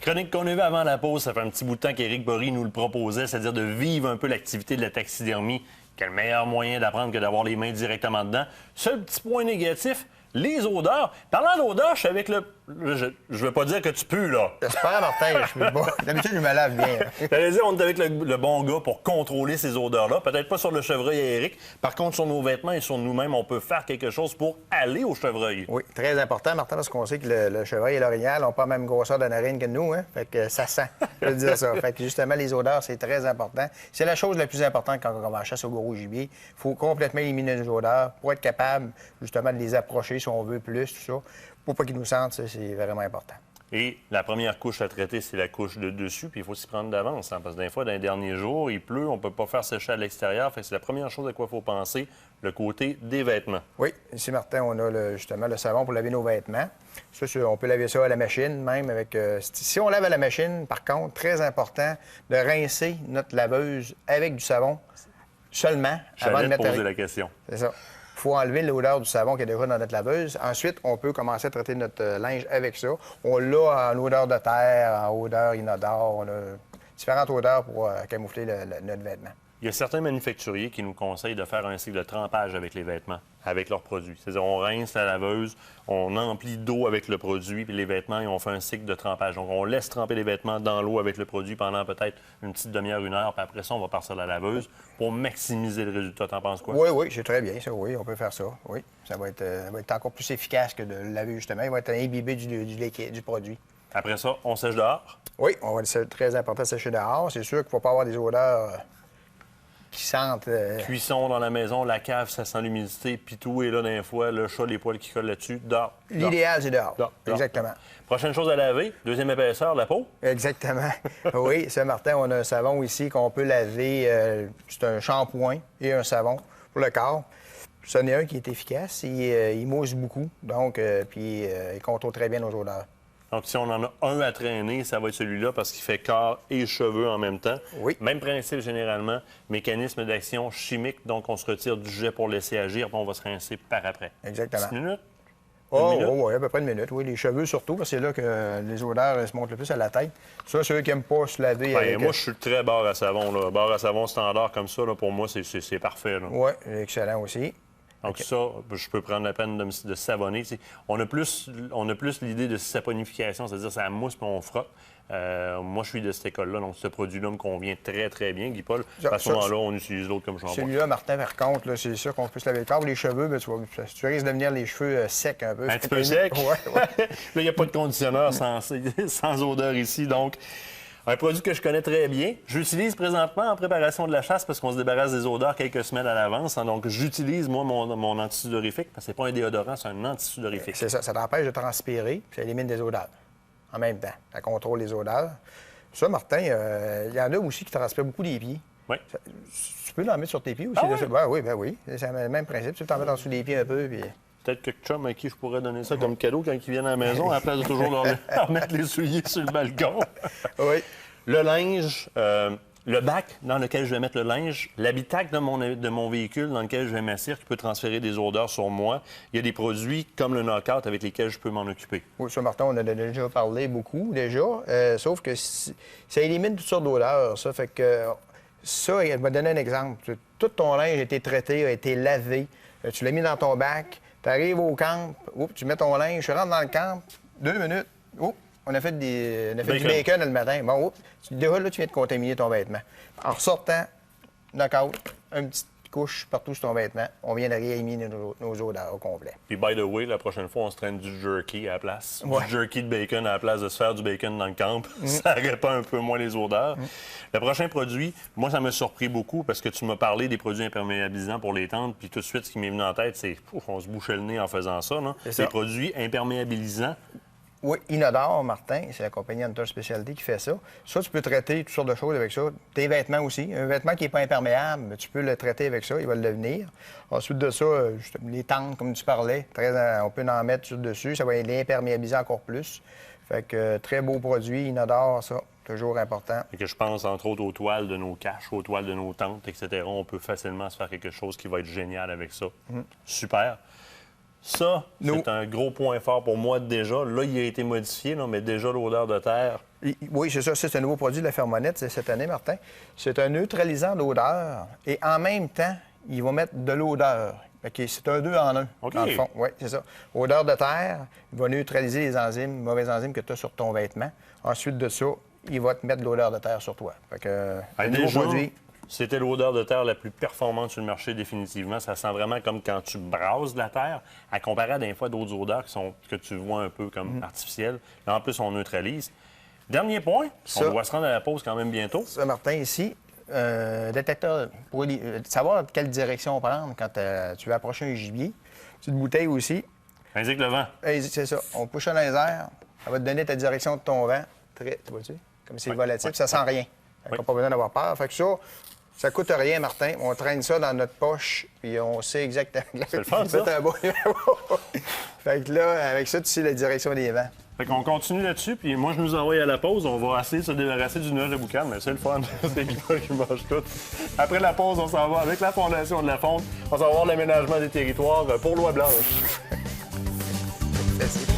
Chronique qu'on a vue avant la pause, ça fait un petit bout de temps qu'Éric Bory nous le proposait, c'est-à-dire de vivre un peu l'activité de la taxidermie. Quel meilleur moyen d'apprendre que d'avoir les mains directement dedans. Seul petit point négatif, les odeurs. Parlant d'odeurs, je suis avec le... Je veux pas dire que tu pues, là. J'espère, Martin, je suis bon. D'habitude, je me lave bien. J'allais dire, on est avec le bon gars pour contrôler ces odeurs-là. Peut-être pas sur le chevreuil à Éric. Par contre, sur nos vêtements et sur nous-mêmes, on peut faire quelque chose pour aller au chevreuil. Oui, très important, Martin, parce qu'on sait que le chevreuil et l'orignal n'ont pas la même grosseur de narine que nous, hein? Fait que ça sent, je veux dire ça. Fait que justement, les odeurs, c'est très important. C'est la chose la plus importante quand on va en chasse au gros gibier. Il faut complètement éliminer les odeurs pour être capable, justement, de les approcher si on veut plus, tout ça. Pour pas qu'ils nous sentent, ça, c'est vraiment important. Et la première couche à traiter, c'est la couche de dessus, puis il faut s'y prendre d'avance. Hein, parce que des fois, dans les derniers jours, il pleut, on ne peut pas faire sécher à l'extérieur. Fait que c'est la première chose à quoi il faut penser, le côté des vêtements. Oui, ici, Martin, on a justement le savon pour laver nos vêtements. Ça, on peut laver ça à la machine, même avec... si on lave à la machine, par contre, très important de rincer notre laveuse avec du savon seulement avant de mettre... poser la question. C'est ça. Il faut enlever l'odeur du savon qui est déjà dans notre laveuse. Ensuite, on peut commencer à traiter notre linge avec ça. On l'a en odeur de terre, en odeur inodore. On a différentes odeurs pour camoufler notre vêtement. Il y a certains manufacturiers qui nous conseillent de faire un cycle de trempage avec les vêtements, avec leurs produits. C'est-à-dire, on rince la laveuse, on emplit d'eau avec le produit, puis les vêtements, et on fait un cycle de trempage. Donc, on laisse tremper les vêtements dans l'eau avec le produit pendant peut-être une petite demi-heure, une heure, puis après ça, on va partir la laveuse pour maximiser le résultat. T'en penses quoi? Oui, oui, c'est très bien, ça, oui, on peut faire ça, oui. Ça va être encore plus efficace que de le laver, justement. Il va être imbibé du produit. Après ça, on sèche dehors? Oui, c'est très important de sécher dehors. C'est sûr qu'il ne faut pas avoir des odeurs... qui sentent... Cuisson dans la maison, la cave, ça sent l'humidité, puis tout est là d'un fois, le chat, les poils qui collent là-dessus, dehors. L'idéal, c'est dehors. Dehors. Exactement. Prochaine chose à laver, deuxième épaisseur, la peau. Exactement. Oui, ça, Martin, on a un savon ici qu'on peut laver. C'est un shampoing et un savon pour le corps. C'en est un qui est efficace. Il mousse beaucoup, donc, puis il contrôle très bien nos odeurs. Donc, si on en a un à traîner, ça va être celui-là parce qu'il fait corps et cheveux en même temps. Oui. Même principe généralement, mécanisme d'action chimique, donc on se retire du jet pour laisser agir, puis on va se rincer par après. Exactement. 10 minutes? Oui, à peu près une minute. Oui, les cheveux surtout, parce que c'est là que les odeurs se montent le plus à la tête. Ça, ceux qui n'aiment pas se laver avec... Moi, je suis très barre à savon. Là. Barre à savon standard comme ça, là, pour moi, c'est parfait. Oui, excellent aussi. Donc ça, je peux prendre la peine de savonner. T'sais. On a plus l'idée de saponification, c'est-à-dire ça mousse puis on frotte. Moi, je suis de cette école-là, donc ce produit-là me convient très, très bien, Guy-Paul. À ce moment-là, on utilise l'autre comme shampoing. Celui-là, Martin, par contre, c'est sûr qu'on peut se laver le corps. Les cheveux, bien, tu risques de devenir les cheveux secs un peu. Un petit peu sec? Oui. Là, il n'y a pas de conditionneur sans odeur ici, donc... Un produit que je connais très bien. J'utilise présentement en préparation de la chasse parce qu'on se débarrasse des odeurs quelques semaines à l'avance. Hein, donc, j'utilise, moi, mon antisudorifique parce que c'est pas un déodorant, c'est un antisudorifique. C'est ça. Ça t'empêche de transpirer puis ça élimine des odeurs en même temps. Ça contrôle les odeurs. Ça, Martin, il y en a aussi qui transpirent beaucoup les pieds. Oui. Tu peux l'en mettre sur tes pieds aussi. Ah, oui? Ben oui. C'est le même principe. Tu peux t'en mettre en dessous des pieds un peu. Puis... Peut-être que chum à qui je pourrais donner ça comme cadeau quand ils viennent à la maison, à la place de toujours leur mettre les souliers sur le balcon. Oui. Le linge, le bac dans lequel je vais mettre le linge, l'habitacle de mon véhicule dans lequel je vais m'asseoir qui peut transférer des odeurs sur moi. Il y a des produits comme le Knockout avec lesquels je peux m'en occuper. Oui, ça, Martin, on en a déjà parlé beaucoup déjà. Sauf que ça élimine toutes sortes d'odeurs. Ça fait que ça, je vais donner un exemple. Tout ton linge a été traité, a été lavé. Tu l'as mis dans ton bac. Tu arrives au camp, tu mets ton linge, tu rentres dans le camp, 2 minutes, on a fait du bacon le matin. Bon, déjà là, tu viens de contaminer ton vêtement. En ressortant, knockout, une petite couche partout sur ton vêtement, on vient de rééliminer nos odeurs au complet. Puis, by the way, la prochaine fois, on se traîne du jerky à la place. Ouais. Du jerky de bacon à la place de se faire du bacon dans le camp. Ça répand un peu moins les odeurs. Le prochain produit, moi, ça m'a surpris beaucoup parce que tu m'as parlé des produits imperméabilisants pour les tentes. Puis tout de suite, ce qui m'est venu en tête, c'est on se bouchait le nez en faisant ça. Non? Les produits imperméabilisants. Oui, Inodore, Martin, c'est la compagnie Hunter Specialty qui fait ça. Ça, tu peux traiter toutes sortes de choses avec ça. Tes vêtements aussi. Un vêtement qui n'est pas imperméable, tu peux le traiter avec ça, il va le devenir. Ensuite de ça, les tentes, comme tu parlais, on peut en mettre dessus, ça va l'imperméabiliser encore plus. Fait que très beau produit, Inodore, ça, toujours important. Et que je pense, entre autres, aux toiles de nos caches, aux toiles de nos tentes, etc. On peut facilement se faire quelque chose qui va être génial avec ça. Super. Ça, c'est un gros point fort pour moi déjà. Là, il a été modifié, là, mais déjà, l'odeur de terre, Oui, c'est ça. C'est un nouveau produit de la Fermonette cette année, Martin. C'est un neutralisant d'odeur et en même temps, il va mettre de l'odeur. OK, c'est un 2 en 1, OK. dans le fond. Oui, c'est ça. Odeur de terre, il va neutraliser les enzymes, mauvaises enzymes que tu as sur ton vêtement. Ensuite de ça, il va te mettre de l'odeur de terre sur toi. Fait que, un nouveau Déjà, produit. c'était l'odeur de terre la plus performante sur le marché, définitivement. Ça sent vraiment comme quand tu brasses de la terre, à comparer à des fois d'autres odeurs que tu vois un peu comme artificielles. Là, en plus, on neutralise. Dernier point, on doit se rendre à la pause quand même bientôt. Ça, Martin, ici, détecteur pour savoir quelle direction prendre quand tu veux approcher un gibier. Petite bouteille aussi. Indique le vent. C'est ça. On push dans les airs. Ça va te donner ta direction de ton vent. Très, tu vois-tu? Comme c'est volatile, ça sent rien. On n'a pas besoin d'avoir peur. Fait que ça coûte rien, Martin. On traîne ça dans notre poche, puis on sait exactement. C'est le fun, ça? Fait que là, avec ça, tu sais la direction des vents. Fait qu'on continue là-dessus, puis moi, je nous envoie à la pause. On va essayer de se débarrasser du nuage de boucan, mais c'est le fun. C'est Guillaume qui mange tout. Après la pause, on s'en va avec la Fondation de la Fonte. On s'en va voir l'aménagement des territoires pour Loi Blanche. Merci.